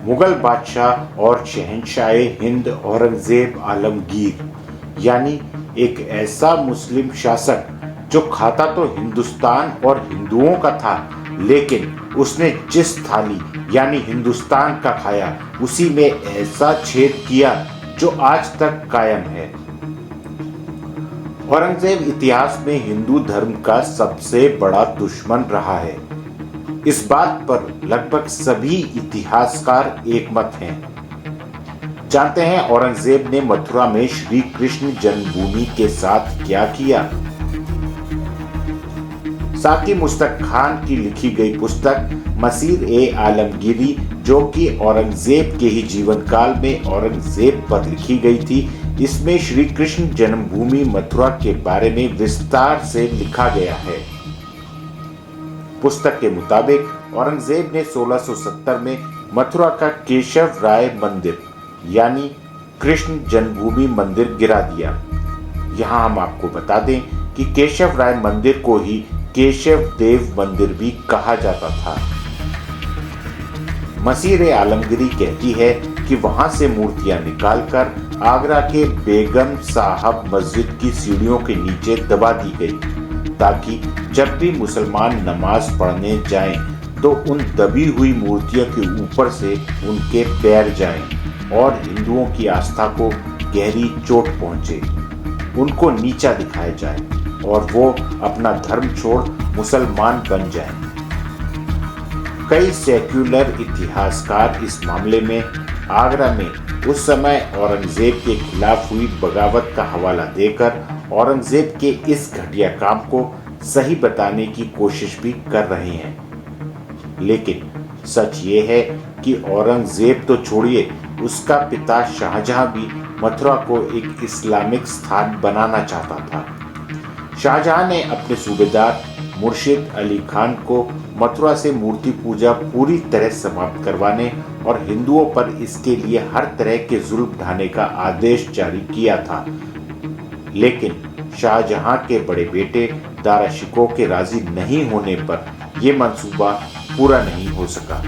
मुगल बादशाह और शहंशाह हिंद औरंगजेब आलमगीर, यानी एक ऐसा मुस्लिम शासक जो खाता तो हिंदुस्तान और हिंदुओं का था, लेकिन उसने जिस थाली यानी हिंदुस्तान का खाया उसी में ऐसा छेद किया जो आज तक कायम है। औरंगजेब इतिहास में हिंदू धर्म का सबसे बड़ा दुश्मन रहा है। इस बात पर लगभग सभी इतिहासकार एकमत हैं। जानते हैं औरंगजेब ने मथुरा में श्री कृष्ण जन्मभूमि के साथ क्या किया? साकी मुस्तक खान की लिखी गई पुस्तक मसीर-ए-आलमगीरी, जो कि औरंगजेब के ही जीवन काल में औरंगजेब पर लिखी गई थी, इसमें श्री कृष्ण जन्मभूमि मथुरा के बारे में विस्तार से लिखा गया है। पुस्तक के मुताबिक औरंगजेब ने 1670 में मथुरा का केशव राय मंदिर यानी कृष्ण जन्मभूमि मंदिर गिरा दिया। यहाँ हम आपको बता दें कि केशव राय मंदिर को ही केशव देव मंदिर भी कहा जाता था। मसीर-ए-आलमगीरी कहती है कि वहां से मूर्तियां निकालकर आगरा के बेगम साहब मस्जिद की सीढ़ियों के नीचे दबा दी गई, ताकि जब भी मुसलमान नमाज पढ़ने जाएं तो उन दबी हुई मूर्तियों के ऊपर से उनके पैर जाएं और हिंदुओं की आस्था को गहरी चोट पहुंचे, उनको नीचा दिखाया जाए और वो अपना धर्म छोड़ मुसलमान बन जाएं। कई सेक्युलर इतिहासकार इस मामले में आगरा में उस समय औरंगजेब के खिलाफ हुई बगावत का हवाला देकर औरंगजेब के इस घटिया काम को सही बताने की कोशिश भी कर रहे हैं। लेकिन सच ये है कि औरंगजेब तो छोड़िए, उसका पिता शाहजहां भी मथुरा को एक इस्लामिक स्थान बनाना चाहता था। शाहजहां ने अपने सूबेदार मुर्शिद अली खान को मथुरा से मूर्ति पूजा पूरी तरह समाप्त करवाने और हिंदुओं पर इसके लिए हर तरह के जुल्म ढाने का आदेश जारी किया था। लेकिन शाहजहां के बड़े बेटे दारा शिकोह के राजी नहीं होने पर यह मंसूबा पूरा नहीं हो सका।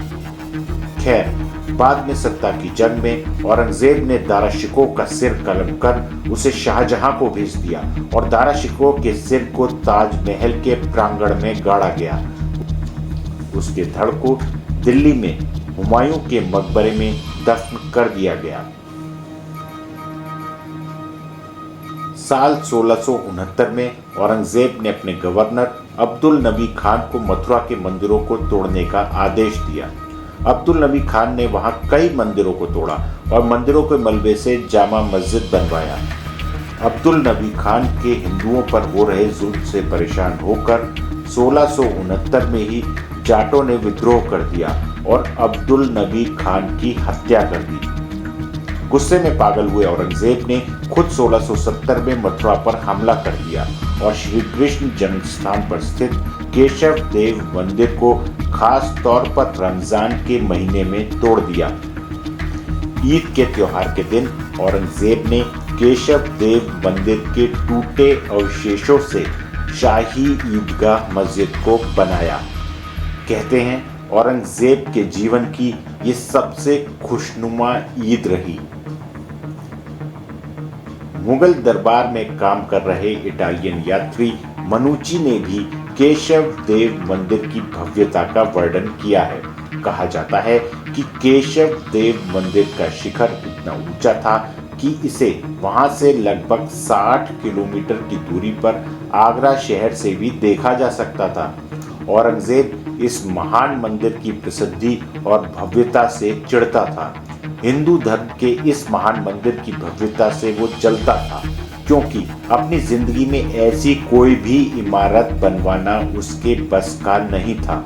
खैर, बाद में सत्ता की जंग में औरंगजेब ने दारा शिकोह का सिर कलम कर उसे शाहजहां को भेज दिया और दारा शिकोह के सिर को ताजमहल के प्रांगण में गाड़ा गया। उसके धड़ को दिल्ली में हुमायूं के मकबरे में दफन कर दिया गया। साल 1669 में औरंगजेब ने अपने गवर्नर अब्दुल नबी खान को मथुरा के मंदिरों को तोड़ने का आदेश दिया। अब्दुल नबी खान ने वहां कई मंदिरों को तोड़ा और मंदिरों के मलबे से जामा मस्जिद बनवाया। अब्दुल नबी खान के हिंदुओं पर हो रहे जुल्म से परेशान होकर 1669 में ही जाटों ने विद्रोह कर दिया और अब्दुल नबी खान की हत्या कर दी। गुस्से में पागल हुए औरंगजेब ने खुद 1670 में मथुरा पर हमला कर दिया और श्री कृष्ण जन्म स्थान पर स्थित केशव देव मंदिर को खास तौर पर रमजान के महीने में तोड़ दिया। ईद के त्योहार के दिन औरंगजेब ने केशव देव मंदिर के टूटे अवशेषों से शाही ईदगाह मस्जिद को बनाया। कहते हैं औरंगजेब के जीवन की ये सबसे खुशनुमा ईद रही। मुगल दरबार में काम कर रहे इटालियन यात्री मनुची ने भी केशव देव मंदिर की भव्यता का वर्णन किया है। कहा जाता है कि केशव देव मंदिर का शिखर इतना ऊंचा था कि इसे वहां से लगभग 60 किलोमीटर की दूरी पर आगरा शहर से भी देखा जा सकता था। औरंगजेब इस महान मंदिर की प्रसिद्धि और भव्यता से चिढ़ता था। हिंदू धर्म के इस महान मंदिर की भव्यता से वो जलता था, क्योंकि अपनी जिंदगी में ऐसी कोई भी इमारत बनवाना उसके बस का नहीं था।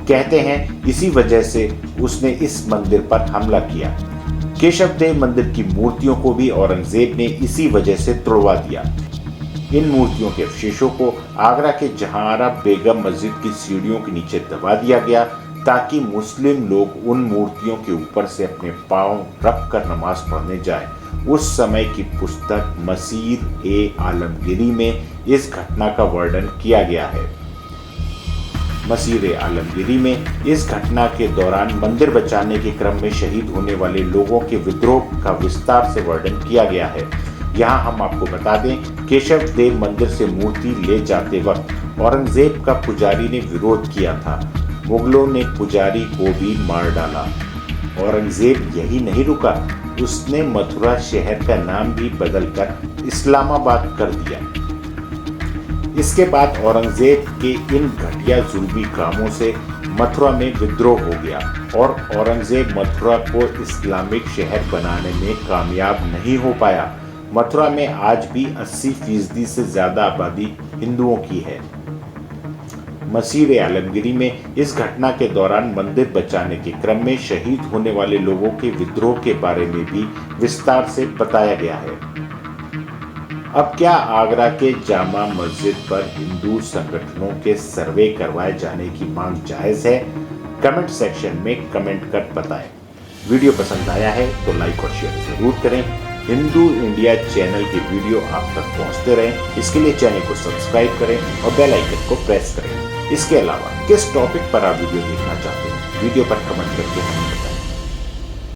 कहते हैं इसी वजह से उसने इस मंदिर पर हमला किया। केशव देव मंदिर की मूर्तियों को भी औरंगजेब ने इसी वजह से तोड़वा दिया। इन मूर्तियों के अवशेषों को आगरा के जहांआरा बेगम मस्जिद की सीढ़ियों के नीचे दबा दिया गया, ताकि मुस्लिम लोग उन मूर्तियों के ऊपर से अपने पांव रख कर नमाज पढ़ने जाएं। उस समय की पुस्तक मसीर-ए-आलमगीरी में इस घटना का वर्णन किया गया है। मसीर आलमगीरी में इस घटना के दौरान मंदिर बचाने के क्रम में शहीद होने वाले लोगों के विद्रोह का विस्तार से वर्णन किया गया है। यहाँ हम आपको बता दें, केशव देव मंदिर से मूर्ति ले जाते वक्त औरंगजेब का पुजारी ने विरोध किया था। मुगलों ने पुजारी को भी मार डाला। औरंगजेब यही नहीं रुका, उसने मथुरा शहर का नाम भी बदलकर इस्लामाबाद कर दिया। इसके बाद औरंगजेब के इन घटिया जुल्मी कामों से मथुरा में विद्रोह हो गया और औरंगजेब मथुरा को इस्लामिक शहर बनाने में कामयाब नहीं हो पाया। मथुरा में आज भी 80% से ज्यादा आबादी हिंदुओं की है। मसीर आलमगीरी में इस घटना के दौरान मंदिर बचाने के क्रम में शहीद होने वाले लोगों के विद्रोह के बारे में भी विस्तार से बताया गया है। अब क्या आगरा के जामा मस्जिद पर हिंदू संगठनों के सर्वे करवाए जाने की मांग जायज है? कमेंट सेक्शन में कमेंट कर बताएं। वीडियो पसंद आया है तो लाइक और शेयर जरूर करें। हिंदू इंडिया चैनल के वीडियो आप तक पहुंचते रहें, इसके लिए चैनल को सब्सक्राइब करें और बेल आइकन को प्रेस करें। इसके अलावा किस टॉपिक पर आप वीडियो देखना चाहते हैं, वीडियो पर कमेंट करके हमें बताएं।